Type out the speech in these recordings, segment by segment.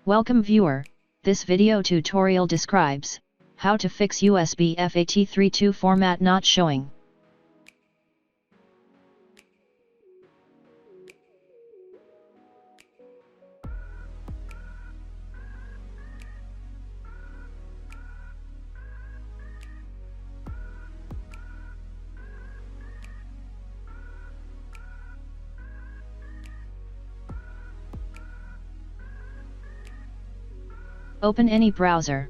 Welcome viewer, this video tutorial describes how to fix USB FAT32 format not showing. Open any browser.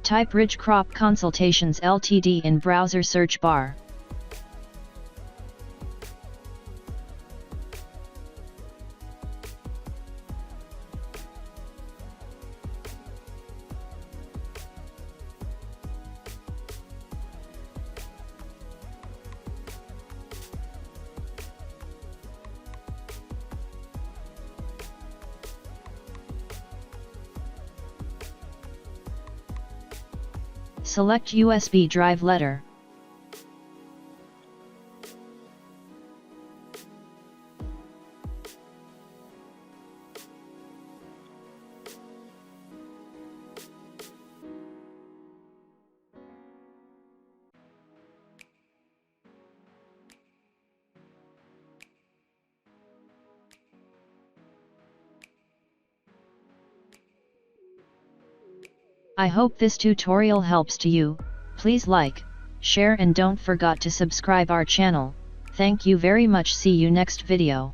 Type Ridge Crop Consultations Ltd in browser search bar. Select USB drive letter. I hope this tutorial helps to you. Please like, share and don't forget to subscribe our channel. Thank you very much. See you next video.